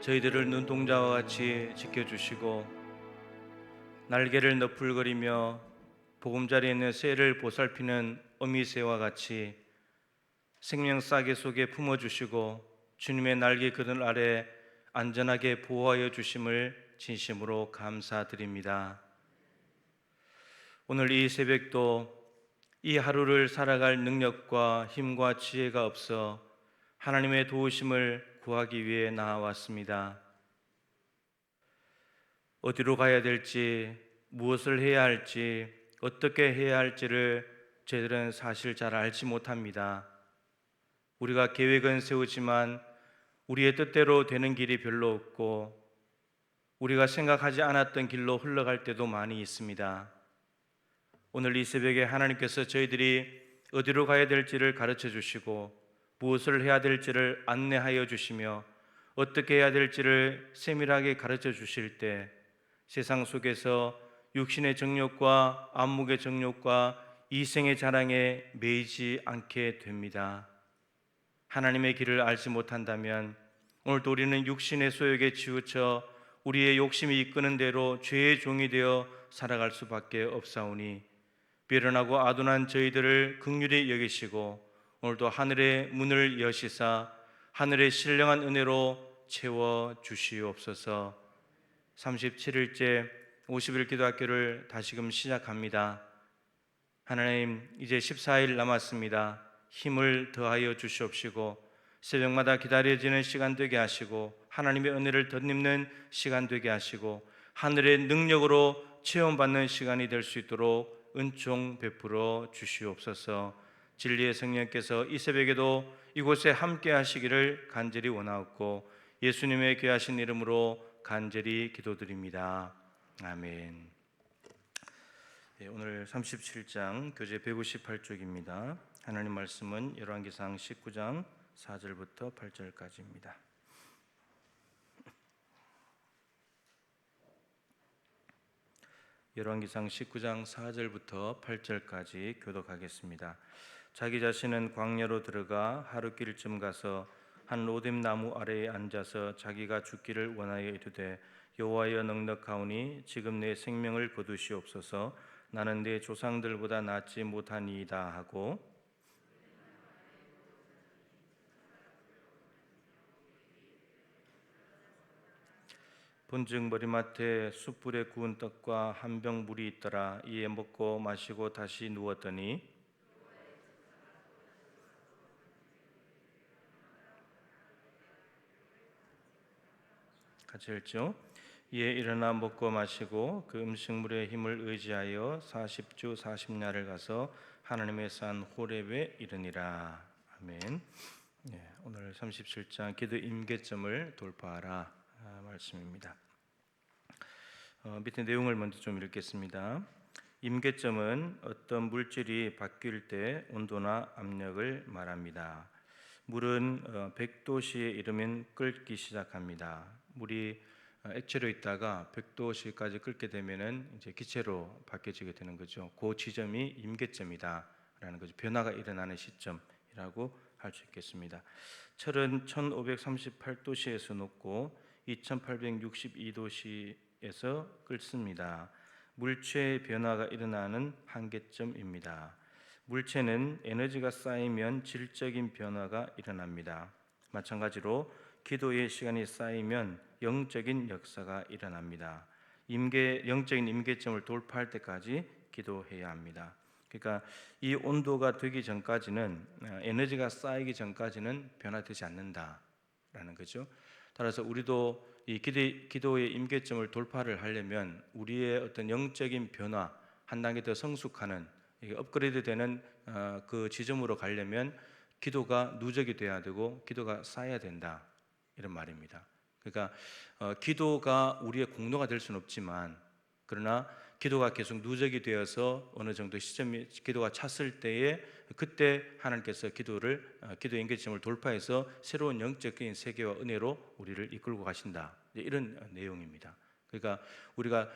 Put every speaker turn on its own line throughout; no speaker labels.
저희들을 눈동자와 같이 지켜주시고 날개를 너풀거리며 보금자리에 있는 새를 보살피는 어미새와 같이 생명 싸개 속에 품어주시고 주님의 날개 그늘 아래 안전하게 보호하여 주심을 진심으로 감사드립니다. 오늘 이 새벽도 이 하루를 살아갈 능력과 힘과 지혜가 없어 하나님의 도우심을 구하기 위해 나와왔습니다. 어디로 가야 될지, 무엇을 해야 할지, 어떻게 해야 할지를 저희들은 사실 잘 알지 못합니다. 우리가 계획은 세우지만 우리의 뜻대로 되는 길이 별로 없고 우리가 생각하지 않았던 길로 흘러갈 때도 많이 있습니다. 오늘 이 새벽에 하나님께서 저희들이 어디로 가야 될지를 가르쳐 주시고 무엇을 해야 될지를 안내하여 주시며 어떻게 해야 될지를 세밀하게 가르쳐 주실 때 세상 속에서 육신의 정욕과 안목의 정욕과 이생의 자랑에 매이지 않게 됩니다. 하나님의 길을 알지 못한다면 오늘도 우리는 육신의 소욕에 치우쳐 우리의 욕심이 이끄는 대로 죄의 종이 되어 살아갈 수밖에 없사오니 비련하고 아둔한 저희들을 긍휼히 여기시고 오늘도 하늘의 문을 여시사 하늘의 신령한 은혜로 채워 주시옵소서. 37일째 50일 기도학교를 다시금 시작합니다. 하나님, 이제 14일 남았습니다. 힘을 더하여 주시옵시고 새벽마다 기다려지는 시간 되게 하시고 하나님의 은혜를 덧입는 시간 되게 하시고 하늘의 능력으로 체험받는 시간이 될 수 있도록 은총 베풀어 주시옵소서. 진리의 성령께서 이 새벽에도 이곳에 함께 하시기를 간절히 원하옵고 예수님의 귀하신 이름으로 간절히 기도드립니다. 아멘. 오늘 37장 교재 158쪽입니다. 하나님 말씀은 열왕기상 19장 4절부터 8절까지입니다. 열왕기상 19장 4절부터 8절까지 교독하겠습니다. 자기 자신은 광야로 들어가 하루길쯤 가서 한 로뎀 나무 아래에 앉아서 자기가 죽기를 원하여 이르되 여호와여 넉넉하오니 지금 내 생명을 거두시옵소서. 나는 내 조상들보다 낫지 못하니이다 하고 본즉 머리맡에 숯불에 구운 떡과 한 병 물이 있더라. 이에 먹고 마시고 다시 누웠더니 같이 읽죠. 이에 일어나 먹고 마시고 그 음식물의 힘을 의지하여 40주 40야를 가서 하나님의 산 호렙에 이르니라. 아멘. 오늘 37장 기도 임계점을 돌파하라 말씀입니다. 밑에 내용을 먼저 좀 읽겠습니다. 임계점은 어떤 물질이 바뀔 때 온도나 압력을 말합니다. 물은 100도씨에 이르면 끓기 시작합니다. 물이 액체로 있다가 100도씨까지 끓게 되면은 이제 기체로 바뀌어지게 되는 거죠. 그 지점이 임계점이다라는 거죠. 변화가 일어나는 시점이라고 할 수 있겠습니다. 철은 1538도씨에서 녹고 2862도씨에서 끓습니다. 물체의 변화가 일어나는 한계점입니다. 물체는 에너지가 쌓이면 질적인 변화가 일어납니다. 마찬가지로 기도의 시간이 쌓이면 영적인 역사가 일어납니다. 영적인 임계점을 돌파할 때까지 기도해야 합니다. 그러니까 이 온도가 되기 전까지는 에너지가 쌓이기 전까지는 변화되지 않는다라는 거죠. 따라서 우리도 이 기도의 임계점을 돌파를 하려면 우리의 어떤 영적인 변화 한 단계 더 성숙하는 업그레이드되는 그 지점으로 가려면 기도가 누적이 돼야 되고 기도가 쌓여야 된다 이런 말입니다. 그러니까 기도가 우리의 공로가 될 수는 없지만 그러나 기도가 계속 누적이 되어서 어느 정도 시점이 기도가 찼을 때에 그때 하나님께서 기도의 임계점을 돌파해서 새로운 영적인 세계와 은혜로 우리를 이끌고 가신다 이런 내용입니다. 그러니까 우리가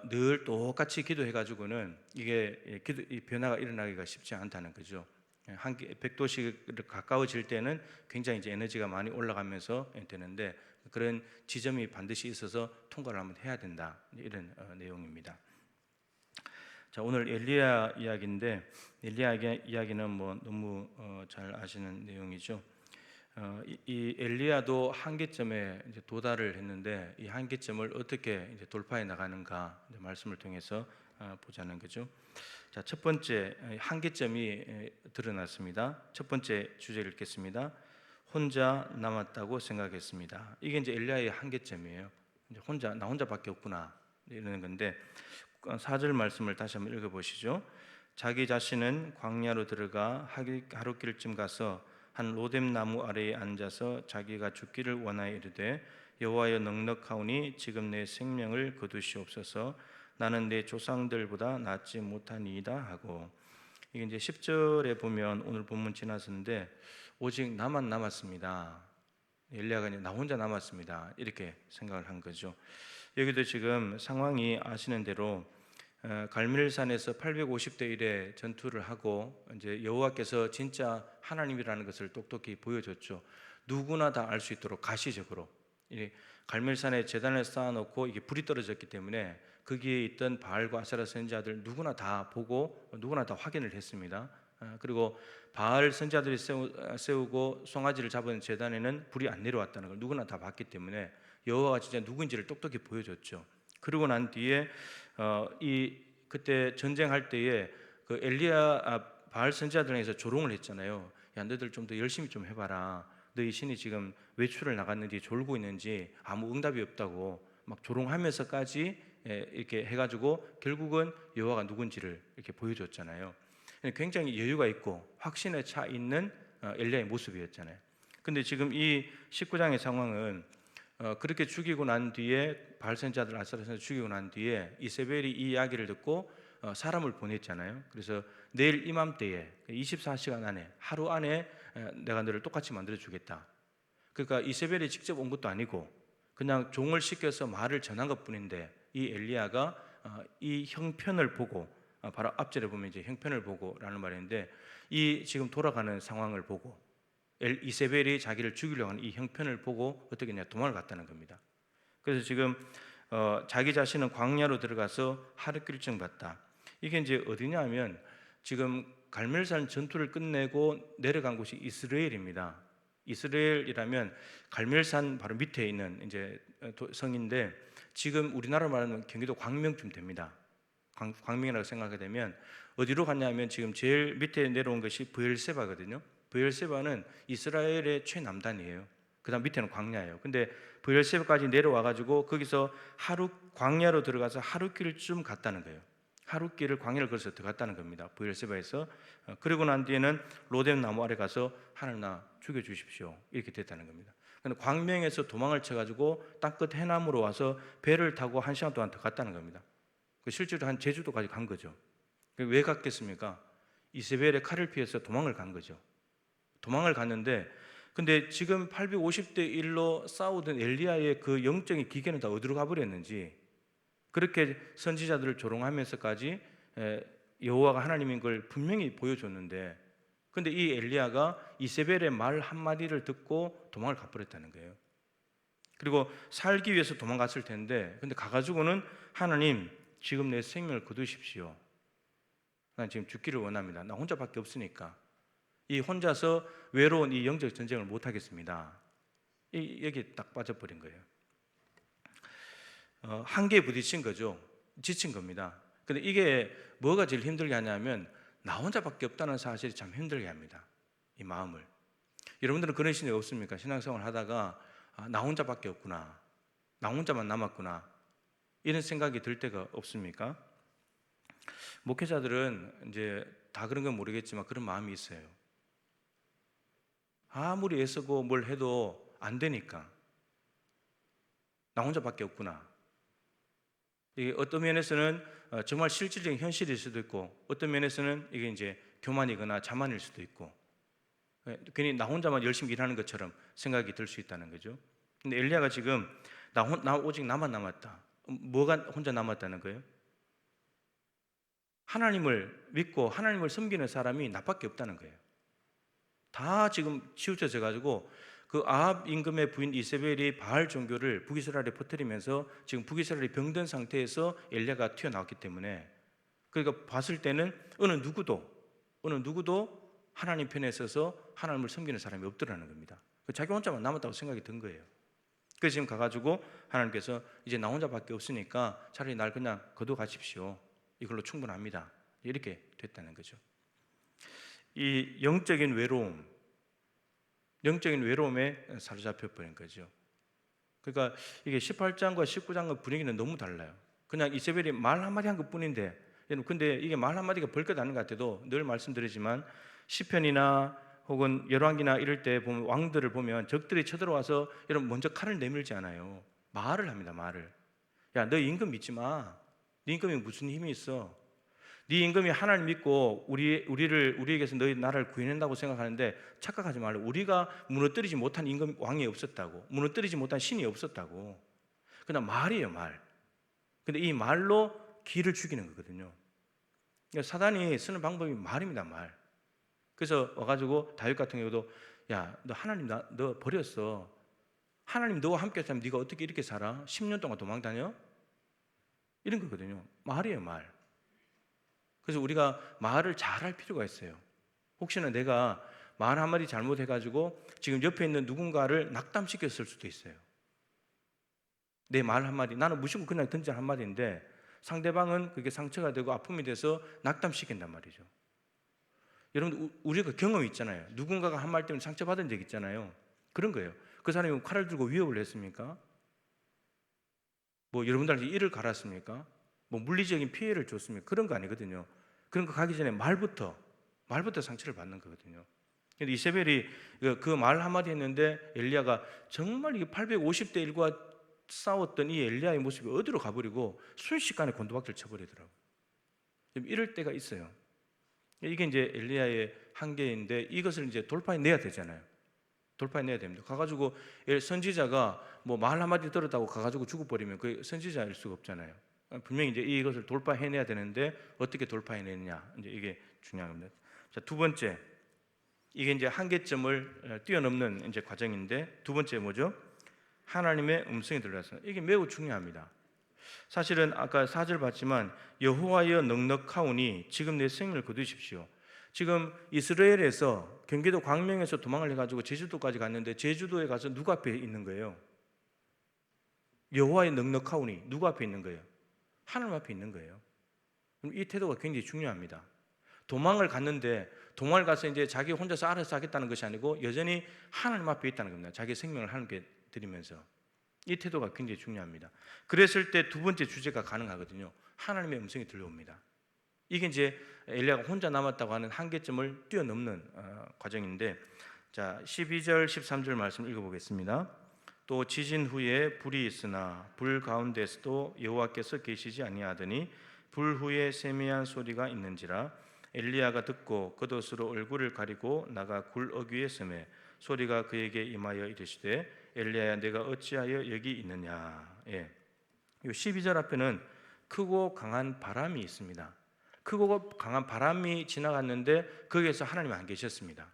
늘 똑같이 기도해가지고는 이게 이 변화가 일어나기가 쉽지 않다는 거죠. 한 100도씩 가까워질 때는 굉장히 이제 에너지가 많이 올라가면서 되는데 그런 지점이 반드시 있어서 통과를 한번 해야 된다. 이런 내용입니다. 자, 오늘 엘리야 이야기인데 엘리야 이야기는 뭐 너무 잘 아시는 내용이죠. 이 엘리야도 한계점에 이제 도달을 했는데 이 한계점을 어떻게 이제 돌파해 나가는가 이제 말씀을 통해서 보자는 거죠. 자, 첫 번째 한계점이 드러났습니다. 첫 번째 주제를 읽겠습니다. 혼자 남았다고 생각했습니다. 이게 이제 엘리야의 한계점이에요. 이제 나 혼자밖에 없구나 이러는 건데 4절 말씀을 다시 한번 읽어보시죠. 자기 자신은 광야로 들어가 하룻길쯤 가서 한 로뎀 나무 아래에 앉아서 자기가 죽기를 원하여 이르되 여호와여 넉넉하오니 지금 내 생명을 거두시옵소서 나는 내 조상들보다 낫지 못하니이다 하고 이게 이제 10절에 보면 오늘 본문 지났는데 오직 나만 남았습니다. 엘리야가 나 혼자 남았습니다. 이렇게 생각을 한 거죠. 여기도 지금 상황이 아시는 대로 갈멜산에서 850대 1의 전투를 하고 이제 여호와께서 진짜 하나님이라는 것을 똑똑히 보여줬죠. 누구나 다 알 수 있도록 가시적으로 갈멜산에 제단을 쌓아놓고 이게 불이 떨어졌기 때문에 거기에 있던 바알과 아세라 선지자들 누구나 다 보고 누구나 다 확인을 했습니다. 그리고 바알 선지자들이 세우고 송아지를 잡은 제단에는 불이 안 내려왔다는 걸 누구나 다 봤기 때문에 여호와가 진짜 누구인지를 똑똑히 보여줬죠. 그러고 난 뒤에 그때 전쟁할 때에 그 바알 선지자들에서 조롱을 했잖아요. 야, 너희들 좀 더 열심히 좀 해봐라. 너희 신이 지금 외출을 나갔는지 졸고 있는지 아무 응답이 없다고 막 조롱하면서까지 이렇게 해가지고 결국은 여호와가 누군지를 이렇게 보여줬잖아요. 굉장히 여유가 있고 확신에 차 있는 엘리야의 모습이었잖아요. 근데 지금 이 19장의 상황은 그렇게 죽이고 난 뒤에 바알 선지자들 아세라 선지자 죽이고 난 뒤에 이세벨이 이 이야기를 듣고 사람을 보냈잖아요. 그래서 내일 이맘때에 24시간 안에 하루 안에 내가 너를 똑같이 만들어 주겠다. 그러니까 이세벨이 직접 온 것도 아니고 그냥 종을 시켜서 말을 전한 것뿐인데 이 엘리야가 이 형편을 보고 바로 앞절에 보면 이제 형편을 보고라는 말인데 이 지금 돌아가는 상황을 보고 이세벨이 자기를 죽이려고 하는 이 형편을 보고 어떻게 했냐 도망을 갔다는 겁니다. 그래서 지금 자기 자신은 광야로 들어가서 하룻길쯤 갔다. 이게 이제 어디냐면 지금 갈멜산 전투를 끝내고 내려간 곳이 이스라엘입니다. 이스라엘이라면 갈멜산 바로 밑에 있는 이제 성인데 지금 우리나라 말하는 경기도 광명쯤 됩니다. 광명이라고 생각하게 되면 어디로 갔냐면 지금 제일 밑에 내려온 것이 브엘세바거든요. 브엘세바는 이스라엘의 최남단이에요. 그다음 밑에는 광야예요. 근데 브엘세바까지 내려와 가지고 거기서 광야로 들어가서 하룻길쯤 갔다는 거예요. 하룻길을 광야를 걸어서 들어갔다는 겁니다. 브엘세바에서. 그리고 난 뒤에는 로뎀 나무 아래 가서 하나님 나 죽여 주십시오. 이렇게 됐다는 겁니다. 근데 광명에서 도망을 쳐 가지고 땅끝 해남으로 와서 배를 타고 1시간 동안 더 갔다는 겁니다. 실제로 한 제주도까지 간 거죠. 왜 갔겠습니까? 이세벨의 칼을 피해서 도망을 간 거죠. 도망을 갔는데 근데 지금 850대 1로 싸우던 엘리야의 그 영적인 기계는 다 어디로 가버렸는지 그렇게 선지자들을 조롱하면서까지 여호와가 하나님인 걸 분명히 보여줬는데 근데 이 엘리야가 이세벨의 말 한마디를 듣고 도망을 가버렸다는 거예요. 그리고 살기 위해서 도망갔을 텐데 근데 가가지고는 하나님 지금 내 생명을 거두십시오. 난 지금 죽기를 원합니다. 나 혼자밖에 없으니까 이 혼자서 외로운 이 영적 전쟁을 못 하겠습니다. 여기 딱 빠져버린 거예요. 한계에 부딪힌 거죠. 지친 겁니다. 근데 이게 뭐가 제일 힘들게 하냐면 나 혼자밖에 없다는 사실이 참 힘들게 합니다. 이 마음을. 여러분들은 그런 신이 없습니까? 신앙생활 하다가 나 혼자밖에 없구나. 나 혼자만 남았구나. 이런 생각이 들 때가 없습니까? 목회자들은 이제 다 그런 건 모르겠지만 그런 마음이 있어요. 아무리 애쓰고 뭘 해도 안 되니까 나 혼자밖에 없구나. 이게 어떤 면에서는 정말 실질적인 현실일 수도 있고 어떤 면에서는 이게 이제 교만이거나 자만일 수도 있고 괜히 나 혼자만 열심히 일하는 것처럼 생각이 들 수 있다는 거죠. 근데 엘리야가 지금 나 오직 나만 남았다. 뭐가 혼자 남았다는 거예요? 하나님을 믿고 하나님을 섬기는 사람이 나밖에 없다는 거예요. 다 지금 치우쳐져 가지고 그 아합 임금의 부인 이세벨이 바알 종교를 북이스라엘에 퍼뜨리면서 지금 북이스라엘이 병든 상태에서 엘리야가 튀어나왔기 때문에, 그러니까 봤을 때는 어느 누구도 하나님 편에 서서 하나님을 섬기는 사람이 없더라는 겁니다. 자기 혼자만 남았다고 생각이 든 거예요. 그래서 지금 가가지고 하나님께서 이제 나 혼자밖에 없으니까 차라리 날 그냥 거둬 가십시오. 이걸로 충분합니다. 이렇게 됐다는 거죠. 이 영적인 외로움에 사로잡혀 버린 거죠. 그러니까 이게 18장과 19장과 분위기는 너무 달라요. 그냥 이세벨이 말 한마디 한 것뿐인데, 근데 이게 말 한마디가 별것 아닌 것 같아도 늘 말씀드리지만 시편이나 혹은 열왕기나 이럴 때 보면 왕들을 보면 적들이 쳐들어와서 여러분 먼저 칼을 내밀지 않아요. 말을 합니다. 말을. 야, 너 임금 믿지 마. 네 임금이 무슨 힘이 있어? 네 임금이 하나님 믿고 우리에게서 너희 나라를 구해낸다고 생각하는데 착각하지 말라. 우리가 무너뜨리지 못한 임금 왕이 없었다고, 무너뜨리지 못한 신이 없었다고. 그냥 말이에요, 말. 근데 이 말로 기를 죽이는 거거든요. 그러니까 사단이 쓰는 방법이 말입니다, 말. 그래서 와가지고 다윗 같은 경우도 야, 너 하나님 너 버렸어. 하나님 너와 함께 했다면 네가 어떻게 이렇게 살아? 10년 동안 도망 다녀? 이런 거거든요. 말이에요, 말. 그래서 우리가 말을 잘할 필요가 있어요. 혹시나 내가 말 한마디 잘못해가지고 지금 옆에 있는 누군가를 낙담시켰을 수도 있어요. 내 말 한마디, 나는 무심코 그냥 던진 한마디인데 상대방은 그게 상처가 되고 아픔이 돼서 낙담시킨단 말이죠. 여러분, 우리가 경험이 있잖아요. 누군가가 한 말 때문에 상처받은 적 있잖아요. 그런 거예요. 그 사람이 칼을 들고 위협을 했습니까? 뭐 여러분들한테 이를 갈았습니까? 뭐 물리적인 피해를 줬습니까? 그런 거 아니거든요. 그런 거 가기 전에 말부터 상처를 받는 거거든요. 근데 이세벨이 그 말 한마디 했는데 엘리야가 정말 이게 850대 1과 싸웠던 이 엘리야의 모습이 어디로 가버리고 순식간에 곤두박질 쳐버리더라고요. 이럴 때가 있어요. 이게 이제 엘리야의 한계인데 이것을 이제 돌파해내야 되잖아요. 돌파해내야 됩니다. 가가지고 선지자가 뭐 말 한마디 들었다고 가가지고 죽어버리면 그 선지자일 수가 없잖아요. 분명히 이제 이것을 돌파해내야 되는데 어떻게 돌파해내느냐, 이제 이게 중요한 겁니다. 자, 두 번째, 이게 이제 한계점을 뛰어넘는 이제 과정인데, 두 번째 뭐죠? 하나님의 음성이 들려왔어요. 이게 매우 중요합니다. 사실은 아까 4절 봤지만 여호와여 넉넉하오니 지금 내 생명을 거두십시오. 지금 이스라엘에서 경기도 광명에서 도망을 해가지고 제주도까지 갔는데 제주도에 가서 누구 앞에 있는 거예요? 여호와의 넉넉하오니 누구 앞에 있는 거예요? 하나님 앞에 있는 거예요. 그럼 이 태도가 굉장히 중요합니다. 도망을 가서 이제 자기 혼자서 알아서 하겠다는 것이 아니고 여전히 하나님 앞에 있다는 겁니다. 자기 생명을 하나님께 드리면서. 이 태도가 굉장히 중요합니다. 그랬을 때 두 번째 주제가 가능하거든요. 하나님의 음성이 들려옵니다. 이게 이제 엘리야가 혼자 남았다고 하는 한계점을 뛰어넘는 과정인데, 자 12절 13절 말씀 읽어보겠습니다. 또 지진 후에 불이 있으나 불 가운데서도 여호와께서 계시지 아니하더니 불 후에 세미한 소리가 있는지라 엘리야가 듣고 겉옷으로 얼굴을 가리고 나가 굴 어귀에 서매 소리가 그에게 임하여 이르시되 엘리야야 내가 어찌하여 여기 있느냐. 이 12절 앞에는 크고 강한 바람이 있습니다. 크고 강한 바람이 지나갔는데 거기에서 하나님은 안 계셨습니다.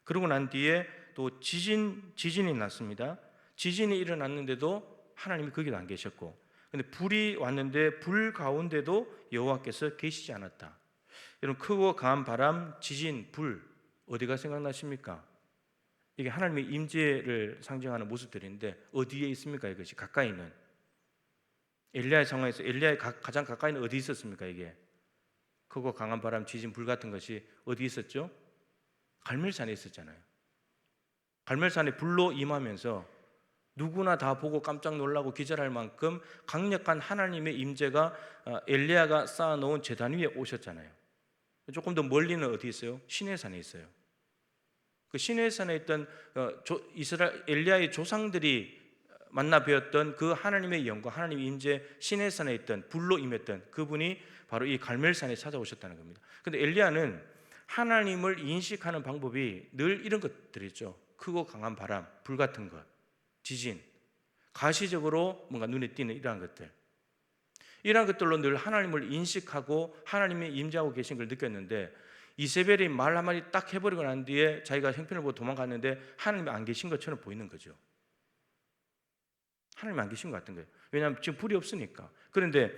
그러고 난 뒤에 또 지진이 났습니다. 지진이 일어났는데도 하나님이 거기도 안 계셨고, 근데 불이 왔는데 불 가운데도 여호와께서 계시지 않았다. 여러분, 크고 강한 바람, 지진, 불 어디가 생각나십니까? 이게 하나님의 임재를 상징하는 모습들인데 어디에 있습니까? 이것이 가까이는 엘리야의 상황에서 엘리야의 가장 가까이는 어디 있었습니까? 이게 크고 강한 바람, 지진, 불 같은 것이 어디 있었죠? 갈멜산에 있었잖아요. 갈멜산에 불로 임하면서 누구나 다 보고 깜짝 놀라고 기절할 만큼 강력한 하나님의 임재가 엘리야가 쌓아놓은 제단 위에 오셨잖아요. 조금 더 멀리는 어디 있어요? 시내산에 있어요. 그 시내산에 있던 이스라엘 엘리야의 조상들이 만나 뵈었던 그 하나님의 영광, 하나님의 임재, 시내산에 있던 불로 임했던 그분이 바로 이 갈멜산에 찾아오셨다는 겁니다. 근데 엘리야는 하나님을 인식하는 방법이 늘 이런 것들이죠. 크고 강한 바람, 불 같은 것, 지진, 가시적으로 뭔가 눈에 띄는 이러한 것들, 이러한 것들로 늘 하나님을 인식하고 하나님의 임재하고 계신 걸 느꼈는데, 이세벨이 말 한마디 딱 해버리고 난 뒤에 자기가 형편을 보고 도망갔는데 하나님이 안 계신 것처럼 보이는 거죠. 하나님이 안 계신 것 같은 거예요. 왜냐하면 지금 불이 없으니까. 그런데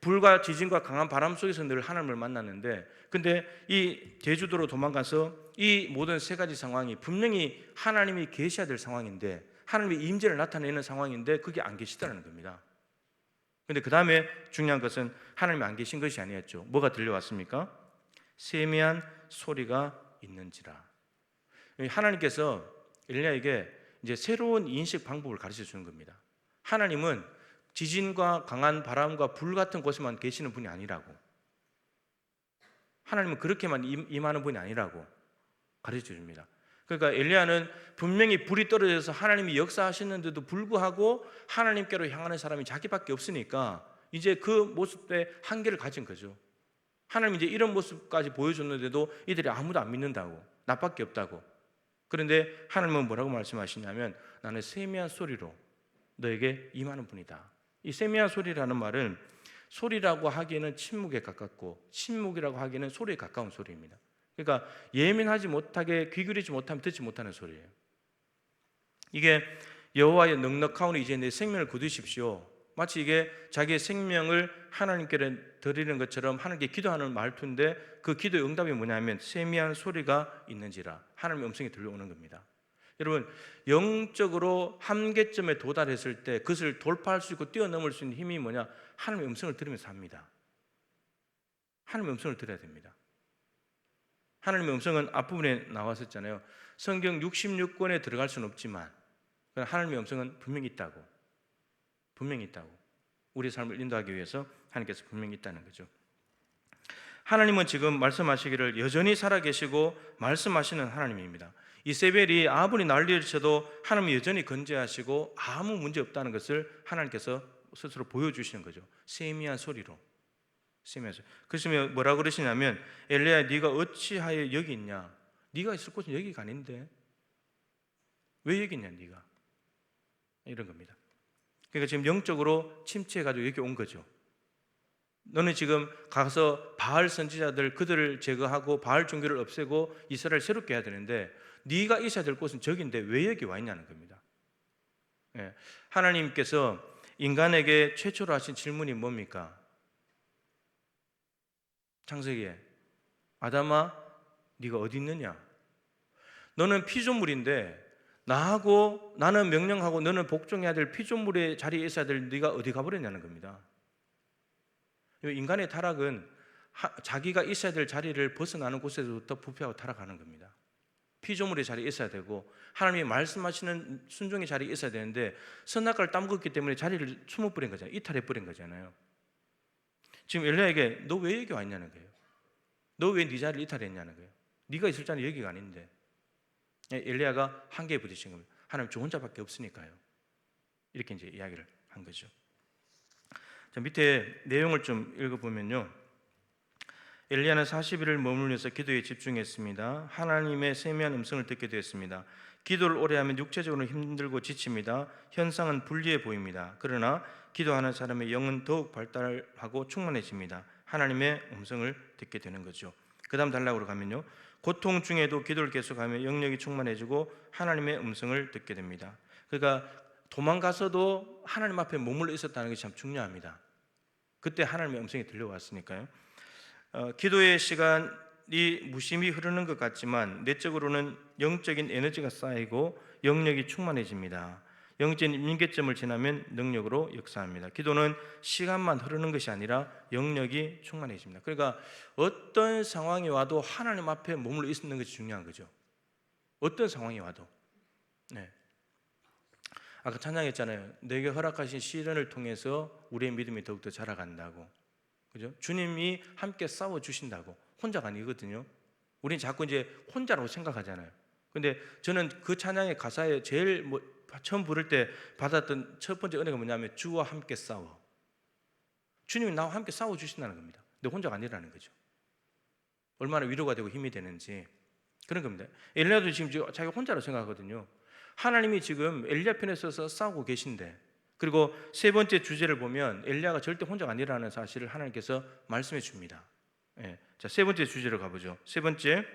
불과 지진과 강한 바람 속에서 늘 하나님을 만났는데, 근데 이 제주도로 도망가서 이 모든 세 가지 상황이 분명히 하나님이 계셔야 될 상황인데, 하나님의 임재를 나타내는 상황인데 그게 안 계시다는 겁니다. 근데 그 다음에 중요한 것은 하나님이 안 계신 것이 아니었죠. 뭐가 들려왔습니까? 세미한 소리가 있는지라. 하나님께서 엘리야에게 이제 새로운 인식 방법을 가르쳐 주는 겁니다. 하나님은 지진과 강한 바람과 불 같은 곳에만 계시는 분이 아니라고, 하나님은 그렇게만 임하는 분이 아니라고 가르쳐 줍니다. 그러니까 엘리야는 분명히 불이 떨어져서 하나님이 역사하시는데도 불구하고 하나님께로 향하는 사람이 자기밖에 없으니까 이제 그 모습에 한계를 가진 거죠. 하나님이 이제 이런 모습까지 보여줬는데도 이들이 아무도 안 믿는다고, 나밖에 없다고. 그런데 하나님은 뭐라고 말씀하시냐면, 나는 세미한 소리로 너에게 임하는 분이다. 이 세미한 소리라는 말은 소리라고 하기에는 침묵에 가깝고 침묵이라고 하기에는 소리에 가까운 소리입니다. 그러니까 예민하지 못하게 귀 기울이지 못하면 듣지 못하는 소리예요. 이게 여호와의 넉넉하오니 이제 내 생명을 거두십시오. 마치 이게 자기의 생명을 하나님께 드리는 것처럼 하나님께 기도하는 말투인데, 그 기도의 응답이 뭐냐면 세미한 소리가 있는지라, 하나님의 음성이 들려오는 겁니다. 여러분, 영적으로 한계점에 도달했을 때 그것을 돌파할 수 있고 뛰어넘을 수 있는 힘이 뭐냐? 하나님의 음성을 들으면서 합니다. 하나님의 음성을 들어야 됩니다. 하나님의 음성은 앞부분에 나왔었잖아요. 성경 66권에 들어갈 수는 없지만 하나님의 음성은 분명히 있다고. 분명히 있다고. 우리의 삶을 인도하기 위해서 하나님께서 분명히 있다는 거죠. 하나님은 지금 말씀하시기를 여전히 살아계시고 말씀하시는 하나님입니다. 이세벨이 아무리 난리를 쳐도 하나님이 여전히 건재하시고 아무 문제 없다는 것을 하나님께서 스스로 보여주시는 거죠. 세미한 소리로. 세미한 소리. 그래서 뭐라고 그러시냐면, 엘리야 네가 어찌하여 여기 있냐? 네가 있을 곳은 여기가 아닌데 왜 여기 있냐 네가? 이런 겁니다. 그러니까 지금 영적으로 침체해가지고 여기 온 거죠. 너는 지금 가서 바알 선지자들 그들을 제거하고 바알 종교를 없애고 이스라엘 새롭게 해야 되는데 네가 있어야 될 곳은 저기인데 왜 여기 와 있냐는 겁니다. 예. 하나님께서 인간에게 최초로 하신 질문이 뭡니까? 창세기에 아담아 네가 어디 있느냐? 너는 피조물인데 나하고 나는 명령하고 너는 복종해야 될 피조물의 자리에 있어야 될 네가 어디 가버렸냐는 겁니다. 인간의 타락은 자기가 있어야 될 자리를 벗어나는 곳에서부터 부패하고 타락하는 겁니다. 피조물의 자리에 있어야 되고 하나님이 말씀하시는 순종의 자리에 있어야 되는데 선악과를 따먹었기 때문에 자리를 숨어버린 거잖아요. 이탈해버린 거잖아요. 지금 엘리야에게 너 왜 여기 왔냐는 거예요. 너 왜 네 자리를 이탈했냐는 거예요. 네가 있을 자리는 여기가 아닌데. 엘리야가 한계에 부딪힌 겁니다. 하나님 저 혼자밖에 없으니까요. 이렇게 이제 이야기를 한 거죠. 자, 밑에 내용을 좀 읽어보면요, 엘리야는 40일을 머물면서 기도에 집중했습니다. 하나님의 세미한 음성을 듣게 되었습니다. 기도를 오래 하면 육체적으로 힘들고 지칩니다. 현상은 불리해 보입니다. 그러나 기도하는 사람의 영은 더욱 발달하고 충만해집니다. 하나님의 음성을 듣게 되는 거죠. 그 다음 단락으로 가면요, 고통 중에도 기도를 계속하면 영역이 충만해지고 하나님의 음성을 듣게 됩니다. 그러니까 도망가서도 하나님 앞에 머물러 있었다는 것이 참 중요합니다. 그때 하나님의 음성이 들려왔으니까요. 기도의 시간이 무심히 흐르는 것 같지만 내적으로는 영적인 에너지가 쌓이고 영역이 충만해집니다. 영적인 임계점을 지나면 능력으로 역사합니다. 기도는 시간만 흐르는 것이 아니라 영역이 충만해집니다. 그러니까 어떤 상황이 와도 하나님 앞에 머물러 있는 것이 중요한 거죠. 어떤 상황이 와도. 네. 아까 찬양했잖아요. 내게 허락하신 시련을 통해서 우리의 믿음이 더욱더 자라간다고. 그죠? 주님이 함께 싸워 주신다고. 혼자가 아니거든요. 우리는 자꾸 이제 혼자라고 생각하잖아요. 근데 저는 그 찬양의 가사에 제일 처음 부를 때 받았던 첫 번째 은혜가 뭐냐면 주와 함께 싸워. 주님이 나와 함께 싸워 주신다는 겁니다. 근데 혼자가 아니라는 거죠. 얼마나 위로가 되고 힘이 되는지 그런 겁니다. 엘리야도 지금 자기가 혼자라고 생각하거든요. 하나님이 지금 엘리야 편에 서서 싸우고 계신데, 그리고 세 번째 주제를 보면 엘리야가 절대 혼자가 아니라는 사실을 하나님께서 말씀해 줍니다. 예. 자, 세 번째 주제로 가보죠. 세 번째,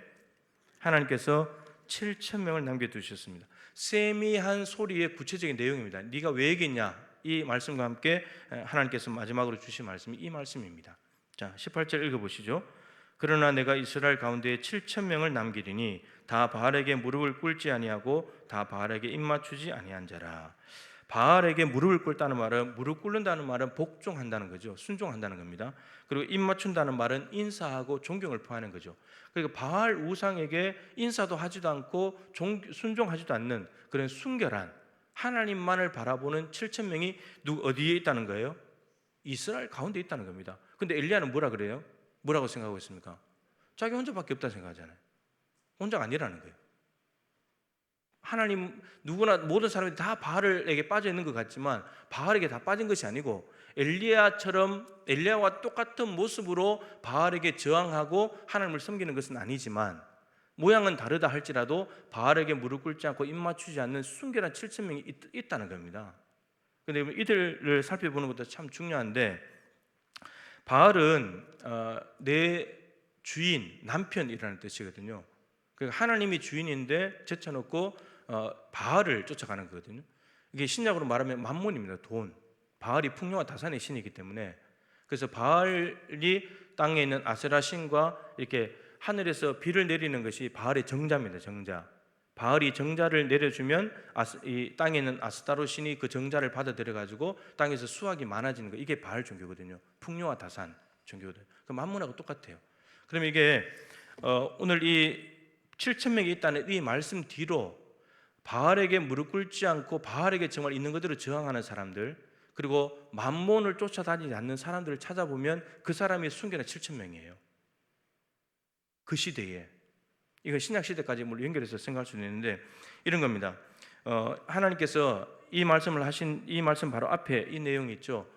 하나님께서 7천 명을 남겨두셨습니다. 세미한 소리의 구체적인 내용입니다. 네가 왜 얘기했냐? 이 말씀과 함께 하나님께서 마지막으로 주신 말씀이 이 말씀입니다. 자, 18절 읽어보시죠. 그러나 내가 이스라엘 가운데 7천 명을 남기리니 다 바알에게 무릎을 꿇지 아니하고 다 바알에게 입맞추지 아니한 자라. 바알에게 무릎을 꿇다는 말은, 무릎 꿇는다는 말은 복종한다는 거죠. 순종한다는 겁니다. 그리고 입맞춘다는 말은 인사하고 존경을 표하는 거죠. 그러니까 바알 우상에게 인사도 하지도 않고 순종하지도 않는 그런 순결한 하나님만을 바라보는 7천 명이 어디에 있다는 거예요? 이스라엘 가운데 있다는 겁니다. 근데 엘리야는 뭐라 그래요? 뭐라고 생각하고 있습니까? 자기 혼자밖에 없다 생각하잖아요. 혼자가 아니라는 거예요. 하나님, 누구나 모든 사람이 다 바알에게 빠져 있는 것 같지만 바알에게 다 빠진 것이 아니고 엘리야와 똑같은 모습으로 바알에게 저항하고 하나님을 섬기는 것은 아니지만 모양은 다르다 할지라도 바알에게 무릎 꿇지 않고 입 맞추지 않는 순결한 7천 명이 있다는 겁니다. 그런데 이들을 살펴보는 것도 참 중요한데, 바알은 내 주인, 남편이라는 뜻이거든요. 그러니까 하나님이 주인인데 제쳐놓고 바알을 쫓아가는 거거든요. 이게 신약으로 말하면 만몬입니다. 돈. 바알이 풍요와 다산의 신이기 때문에, 그래서 바알이 땅에 있는 아세라 신과 이렇게 하늘에서 비를 내리는 것이 바알의 정자입니다. 정자. 바알이 정자를 내려주면 이 땅에 있는 아스타로 신이 그 정자를 받아들여 가지고 땅에서 수확이 많아지는 거, 이게 바알 종교거든요. 풍요와 다산 종교거든요. 그 만문하고 똑같아요. 그러면 이게 오늘 이 7천 명이 있다는 이 말씀 뒤로 바알에게 무릎 꿇지 않고 바알에게 정말 있는 그대로 저항하는 사람들, 그리고 만몬을 쫓아다니지 않는 사람들을 찾아보면 그 사람이 순결한 7천 명이에요. 그 시대에. 이건 신약 시대까지 물론 연결해서 생각할 수는 있는데 이런 겁니다. 하나님께서 이 말씀을 하신 이 말씀 바로 앞에 이 내용이 있죠.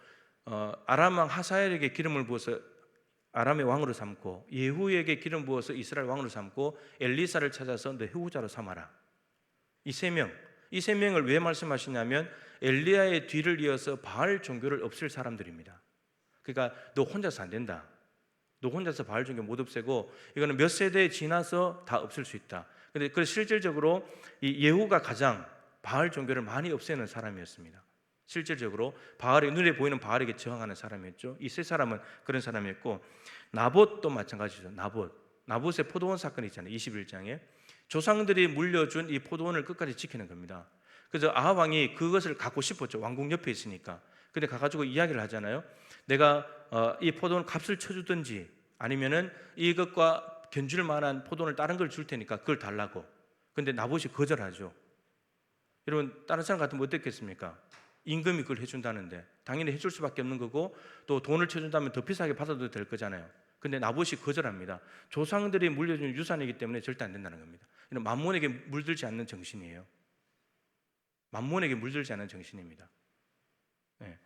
아람 왕 하사엘에게 기름을 부어서 아람의 왕으로 삼고, 예후에게 기름 부어서 이스라엘 왕으로 삼고, 엘리사를 찾아서 너 후자로 삼아라. 이 세 명을 왜 말씀하시냐면 엘리야의 뒤를 이어서 바알 종교를 없앨 사람들입니다. 그러니까 너 혼자서 안 된다. 너 혼자서 바알 종교 못 없애고 이거는 몇 세대 지나서 다 없앨 수 있다. 근데 그 실질적으로 이 예후가 가장 바알 종교를 많이 없애는 사람이었습니다. 실질적으로 바알의 눈에 보이는 바알에게 저항하는 사람이었죠. 이 세 사람은 그런 사람이었고, 나봇도 마찬가지죠. 나봇의 포도원 사건이 있잖아요. 21장에 조상들이 물려준 이 포도원을 끝까지 지키는 겁니다. 그래서 아합 왕이 그것을 갖고 싶었죠. 왕궁 옆에 있으니까. 근데 가가지고 이야기를 하잖아요. 내가 이 포도원 값을 쳐주든지 아니면은 이것과 견줄 만한 포도원을 다른 걸 줄 테니까 그걸 달라고. 근데 나봇이 거절하죠. 여러분, 다른 사람 같으면 어떻겠습니까? 임금이 그걸 해준다는데 당연히 해줄 수밖에 없는 거고, 또 돈을 쳐준다면 더 비싸게 받아도 될 거잖아요. 근데 나봇이 거절합니다. 조상들이 물려준 유산이기 때문에 절대 안 된다는 겁니다. 이런 만몬에게 물들지 않는 정신이에요. 만몬에게 물들지 않는 정신입니다. 네.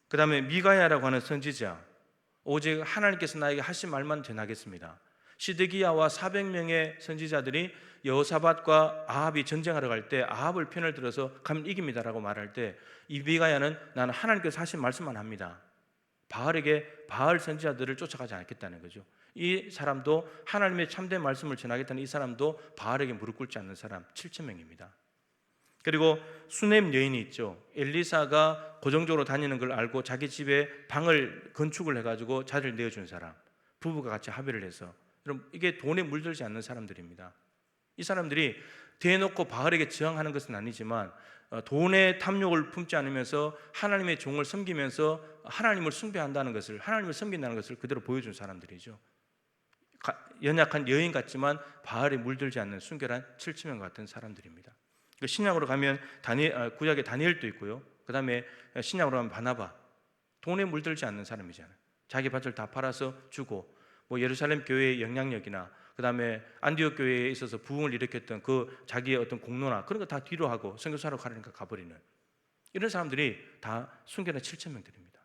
그 다음에 미가야라고 하는 선지자, 오직 하나님께서 나에게 하신 말만 전하겠습니다. 시드기야와 400명의 선지자들이 여호사밧과 아합이 전쟁하러 갈 때 아합을 편을 들어서 가면 이깁니다라고 말할 때 이 미가야는 나는 하나님께서 하신 말씀만 합니다. 바알 선지자들을 쫓아가지 않겠다는 거죠. 이 사람도 하나님의 참된 말씀을 전하겠다는 이 사람도 바알에게 무릎 꿇지 않는 사람 7천 명입니다. 그리고 수넴 여인이 있죠. 엘리사가 고정적으로 다니는 걸 알고 자기 집에 방을 건축을 해가지고 자리를 내어준 사람, 부부가 같이 합의를 해서. 그럼 이게 돈에 물들지 않는 사람들입니다. 이 사람들이 대놓고 바알에게 저항하는 것은 아니지만 돈의 탐욕을 품지 않으면서 하나님의 종을 섬기면서 하나님을 숭배한다는 것을, 하나님을 섬긴다는 것을 그대로 보여준 사람들이죠. 연약한 여인 같지만 바알에 물들지 않는 순결한 7천 명 같은 사람들입니다. 신약으로 가면 구약에 다니엘도 있고요. 그 다음에 신약으로 가면 바나바, 돈에 물들지 않는 사람이잖아요. 자기 밭을 다 팔아서 주고, 뭐 예루살렘 교회의 영향력이나 그 다음에 안디옥 교회에 있어서 부흥을 일으켰던 그 자기의 어떤 공로나 그런 거 다 뒤로 하고 선교사로 가려니까 가버리는 이런 사람들이 다 순결한 7천 명들입니다.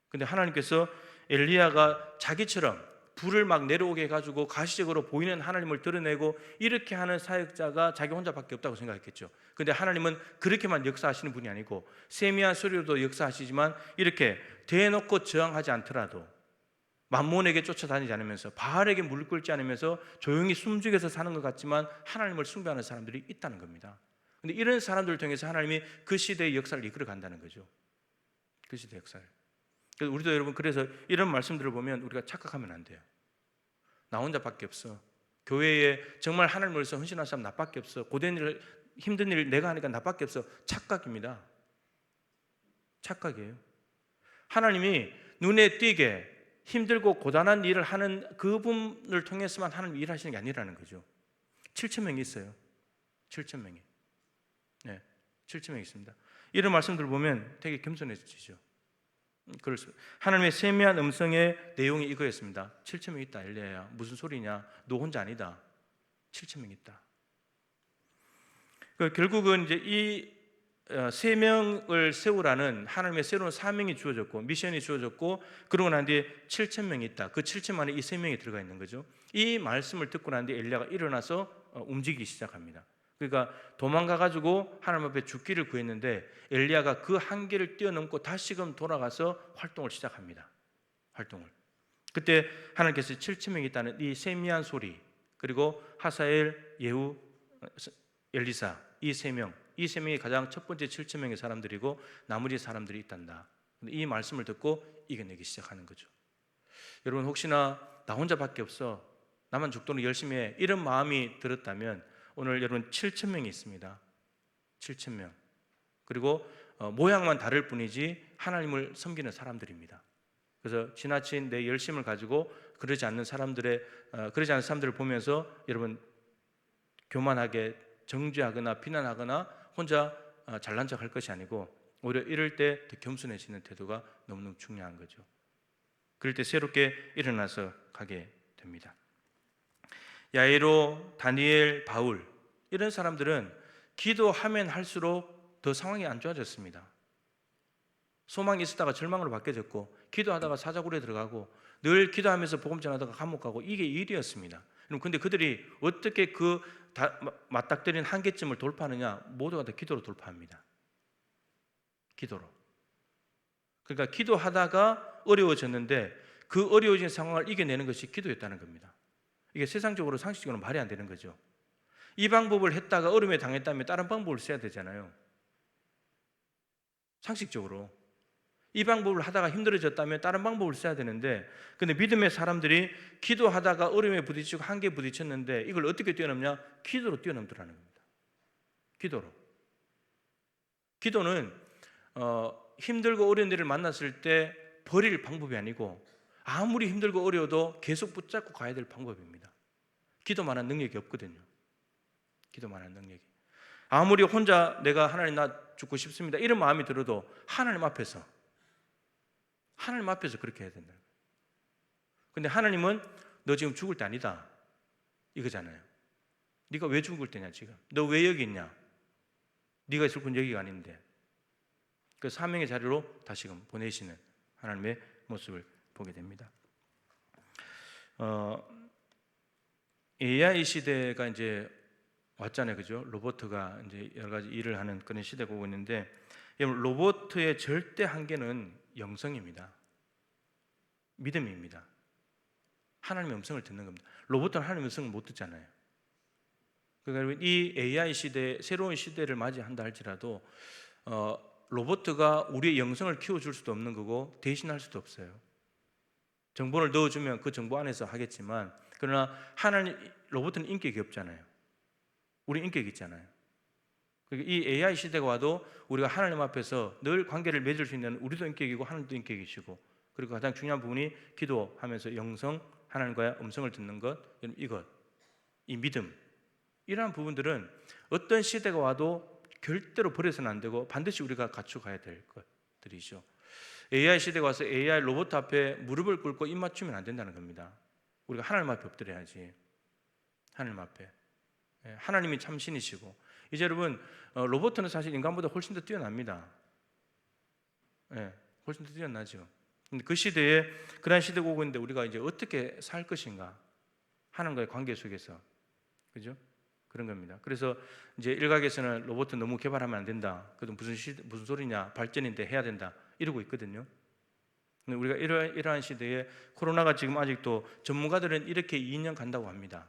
근데 하나님께서 엘리야가 자기처럼 불을 막 내려오게 해가지고 가시적으로 보이는 하나님을 드러내고 이렇게 하는 사역자가 자기 혼자밖에 없다고 생각했겠죠. 근데 하나님은 그렇게만 역사하시는 분이 아니고 세미한 소리로도 역사하시지만 이렇게 대놓고 저항하지 않더라도 만몬에게 쫓아다니지 않으면서 바알에게 무릎 꿇지 않으면서 조용히 숨죽여서 사는 것 같지만 하나님을 숭배하는 사람들이 있다는 겁니다. 근데 이런 사람들을 통해서 하나님이 그 시대의 역사를 이끌어 간다는 거죠. 그 시대의 역사를. 그래서 우리도 여러분, 그래서 이런 말씀들을 보면 우리가 착각하면 안 돼요. 나 혼자밖에 없어. 교회에 정말 하나님을 위해서 헌신한 사람 나밖에 없어. 고된 일, 힘든 일 내가 하니까 나밖에 없어. 착각입니다. 착각이에요. 하나님이 눈에 띄게 힘들고 고단한 일을 하는 그분을 통해서만 하나님 일하시는 게 아니라는 거죠. 7천 명이 있어요. 7천 명이. 네, 7천 명이 있습니다. 이런 말씀들을 보면 되게 겸손해지죠. 하나님의 세미한 음성의 내용이 이거였습니다. 7천 명 있다, 엘리야야. 무슨 소리냐? 너 혼자 아니다. 7천 명 있다. 결국은 이제 이 세 명을 세우라는 하나님의 새로운 사명이 주어졌고 미션이 주어졌고, 그러고 난 뒤에 7천 명이 있다. 그 7천 안에 이 세 명이 들어가 있는 거죠. 이 말씀을 듣고 난 뒤에 엘리야가 일어나서 움직이기 시작합니다. 그러니까 도망가 가지고 하나님 앞에 죽기를 구했는데 엘리야가 그 한계를 뛰어넘고 다시금 돌아가서 활동을 시작합니다. 활동을. 그때 하나님께서 7천 명이 있다는 이 세미한 소리, 그리고 하사엘, 예후, 엘리사, 이 세 명이 가장 첫 번째 7천 명의 사람들이고 나머지 사람들이 있단다. 이 말씀을 듣고 이겨내기 시작하는 거죠. 여러분, 혹시나 나 혼자밖에 없어, 나만 죽도록 열심히 해, 이런 마음이 들었다면 오늘 여러분 7천 명이 있습니다. 7천 명. 그리고 모양만 다를 뿐이지 하나님을 섬기는 사람들입니다. 그래서 지나친 내 열심을 가지고 그러지 않는 사람들을 보면서 여러분 교만하게 정죄하거나 비난하거나 혼자 잘난 척할 것이 아니고 오히려 이럴 때 더 겸손해지는 태도가 너무너무 중요한 거죠. 그럴 때 새롭게 일어나서 가게 됩니다. 야이로, 다니엘, 바울, 이런 사람들은 기도하면 할수록 더 상황이 안 좋아졌습니다. 소망이 있었다가 절망으로 바뀌어졌고, 기도하다가 사자굴에 들어가고, 늘 기도하면서 복음 전하다가 감옥 가고, 이게 일이었습니다. 그런데 그들이 어떻게 그 맞닥뜨린 한계점을 돌파하느냐? 모두가 다 기도로 돌파합니다. 기도로. 그러니까 기도하다가 어려워졌는데 그 어려워진 상황을 이겨내는 것이 기도였다는 겁니다. 이게 세상적으로 상식적으로 말이 안 되는 거죠. 이 방법을 했다가 어려움에 당했다면 다른 방법을 써야 되잖아요. 상식적으로 이 방법을 하다가 힘들어졌다면 다른 방법을 써야 되는데, 근데 믿음의 사람들이 기도하다가 어려움에 부딪히고 한계에 부딪혔는데 이걸 어떻게 뛰어넘냐? 기도로 뛰어넘더라는 겁니다. 기도로. 기도는 힘들고 어려운 일을 만났을 때 버릴 방법이 아니고 아무리 힘들고 어려워도 계속 붙잡고 가야 될 방법입니다. 기도만한 능력이 없거든요. 기도만한 능력이. 아무리 혼자 내가 하나님 나 죽고 싶습니다 이런 마음이 들어도 하나님 앞에서 그렇게 해야 된다. 근데 하나님은 너 지금 죽을 때 아니다 이거잖아요. 네가 왜 죽을 때냐 지금? 너 왜 여기 있냐? 네가 있을 곳 여기가 아닌데. 그 사명의 자리로 다시금 보내시는 하나님의 모습을 보게 됩니다. AI 시대가 이제 왔잖아요, 그죠? 로봇가 이제 여러 가지 일을 하는 그런 시대가 오고 있는데, 여러분 로봇의 절대 한계는 영성입니다. 믿음입니다. 하나님의 음성을 듣는 겁니다. 로봇은 하나님의 음성을 못 듣잖아요. 그러니까 이 AI 시대, 새로운 시대를 맞이한다 할지라도 로봇가 우리의 영성을 키워줄 수도 없는 거고 대신할 수도 없어요. 정보를 넣어주면 그 정보 안에서 하겠지만, 그러나 로봇은 인격이 없잖아요. 우리 인격이 있잖아요. 이 AI 시대가 와도 우리가 하나님 앞에서 늘 관계를 맺을 수 있는 우리도 인격이고 하나님도 인격이시고, 그리고 가장 중요한 부분이 기도하면서 영성, 하나님과의 음성을 듣는 것, 이 믿음, 이러한 부분들은 어떤 시대가 와도 절대로 버려서는 안 되고 반드시 우리가 갖춰가야 될 것들이죠. AI 시대가 와서 AI 로봇 앞에 무릎을 꿇고 입 맞추면 안 된다는 겁니다. 우리가 하나님 앞에 엎드려야지. 하나님 앞에. 하나님이 참 신이시고, 이제 여러분 로봇은 사실 인간보다 훨씬 더 뛰어납니다. 훨씬 더 뛰어나죠. 근데 그 시대에 그런 시대가 오고 있는데 우리가 이제 어떻게 살 것인가? 하나님과의 관계 속에서, 그죠? 그런 겁니다. 그래서 이제 일각에서는 로봇은 너무 개발하면 안 된다. 그래도 무슨 소리냐? 발전인데 해야 된다. 이러고 있거든요. 근데 우리가 이러한 시대에 코로나가 지금 아직도 전문가들은 이렇게 2년 간다고 합니다.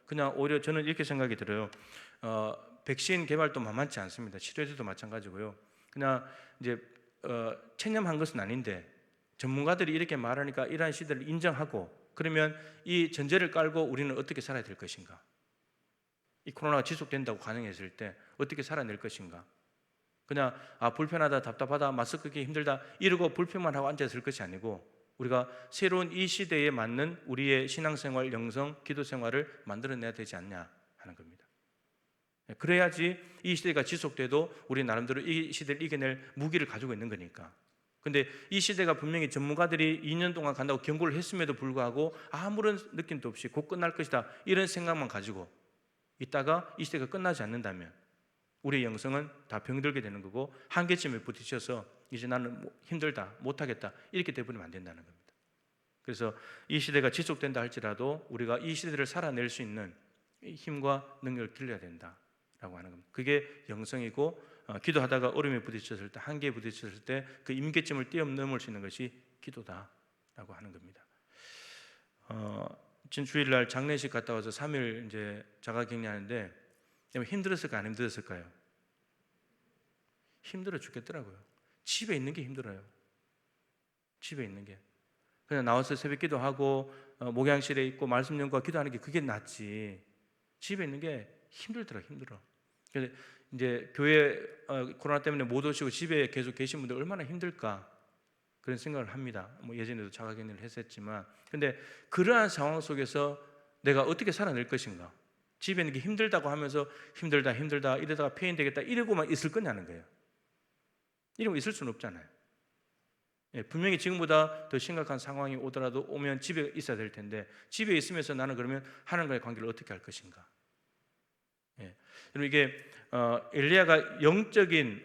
그냥 오히려 저는 이렇게 생각이 들어요. 백신 개발도 만만치 않습니다. 치료제도 마찬가지고요. 그냥 이제 체념한 것은 아닌데 전문가들이 이렇게 말하니까 이러한 시대를 인정하고, 그러면 이 전제를 깔고 우리는 어떻게 살아야 될 것인가? 이 코로나가 지속된다고 가정했을 때 어떻게 살아낼 것인가? 그냥 불편하다, 답답하다, 마스크 끼기 힘들다 이러고 불평만 하고 앉아 있을 것이 아니고, 우리가 새로운 이 시대에 맞는 우리의 신앙생활, 영성, 기도생활을 만들어내야 되지 않냐 하는 겁니다. 그래야지 이 시대가 지속돼도 우리 나름대로 이 시대를 이겨낼 무기를 가지고 있는 거니까. 근데 이 시대가 분명히 전문가들이 2년 동안 간다고 경고를 했음에도 불구하고 아무런 느낌도 없이 곧 끝날 것이다 이런 생각만 가지고 있다가 이 시대가 끝나지 않는다면 우리의 영성은 다 병들게 되는 거고, 한계점에 부딪혀서 이제 나는 힘들다, 못하겠다 이렇게 돼버리면 안 된다는 겁니다. 그래서 이 시대가 지속된다 할지라도 우리가 이 시대를 살아낼 수 있는 힘과 능력을 길러야 된다라고 하는 겁니다. 그게 영성이고, 기도하다가 어려움에 부딪혔을 때, 한계에 부딪혔을 때 그 임계점을 뛰어넘을 수 있는 것이 기도다라고 하는 겁니다. 지난 주일날 장례식 갔다 와서 3일 이제 자가격리하는데 힘들었을까요? 안 힘들었을까요? 힘들어 죽겠더라고요. 집에 있는 게 힘들어요. 집에 있는 게. 그냥 나와서 새벽 기도하고 목양실에 있고 말씀 연구와 기도하는 게 그게 낫지. 집에 있는 게 힘들더라, 힘들어. 그래서 이제 교회 코로나 때문에 못 오시고 집에 계속 계신 분들 얼마나 힘들까 그런 생각을 합니다. 예전에도 자가격리를 했었지만, 근데 그러한 상황 속에서 내가 어떻게 살아낼 것인가? 집에 있는 게 힘들다고 하면서 힘들다 이러다가 폐인 되겠다 이러고만 있을 거냐는 거예요. 이러고 있을 수는 없잖아요. 분명히 지금보다 더 심각한 상황이 오면 집에 있어야 될 텐데, 집에 있으면서 나는 그러면 하나님과의 관계를 어떻게 할 것인가? 그리고 이게 엘리야가 영적인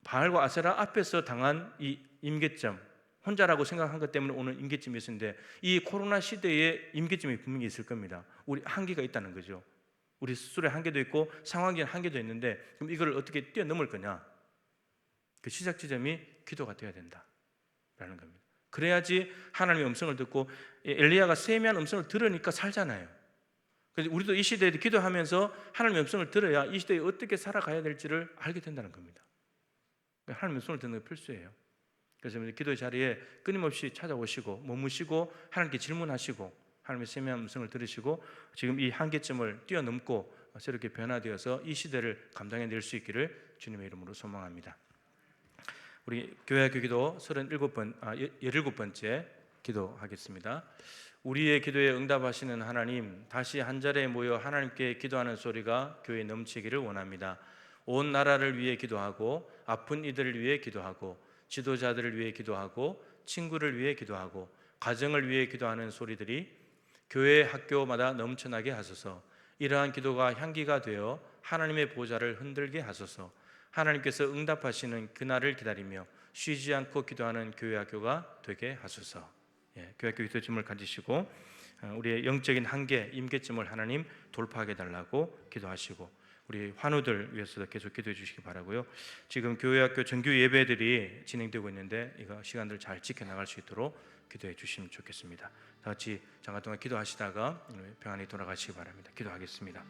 바알과 아세라 앞에서 당한 이 임계점, 혼자라고 생각한 것 때문에 오는 임계점이 있었는데, 이 코로나 시대에 임계점이 분명히 있을 겁니다. 우리 한계가 있다는 거죠. 우리 스스로의 한계도 있고 상황적인 한계도 있는데, 그럼 이걸 어떻게 뛰어넘을 거냐? 그 시작 지점이 기도가 되어야 된다라는 겁니다. 그래야지 하나님의 음성을 듣고, 엘리야가 세미한 음성을 들으니까 살잖아요. 그래서 우리도 이 시대에 기도하면서 하나님의 음성을 들어야 이 시대에 어떻게 살아가야 될지를 알게 된다는 겁니다. 하나님의 음성을 듣는 게 필수예요. 그래서 기도 자리에 끊임없이 찾아오시고 머무시고 하나님께 질문하시고 하나님의 세미한 음성을 들으시고 지금 이 한계점을 뛰어넘고 새롭게 변화되어서 이 시대를 감당해낼 수 있기를 주님의 이름으로 소망합니다. 우리 교회학교 기도 17번째 기도하겠습니다. 우리의 기도에 응답하시는 하나님, 다시 한 자리에 모여 하나님께 기도하는 소리가 교회에 넘치기를 원합니다. 온 나라를 위해 기도하고 아픈 이들을 위해 기도하고 지도자들을 위해 기도하고 친구를 위해 기도하고 가정을 위해 기도하는 소리들이 교회 학교마다 넘쳐나게 하소서. 이러한 기도가 향기가 되어 하나님의 보좌를 흔들게 하소서. 하나님께서 응답하시는 그날을 기다리며 쉬지 않고 기도하는 교회 학교가 되게 하소서. 교회 학교 기도점을 가지시고 우리의 영적인 한계, 임계점을 하나님 돌파하게 달라고 기도하시고, 우리 환우들 위해서도 계속 기도해 주시기 바라고요. 지금 교회 학교 정규 예배들이 진행되고 있는데 이거 시간들 잘 지켜나갈 수 있도록 기도해 주시면 좋겠습니다. 다 같이 잠깐 동안 기도하시다가 평안히 돌아가시기 바랍니다. 기도하겠습니다.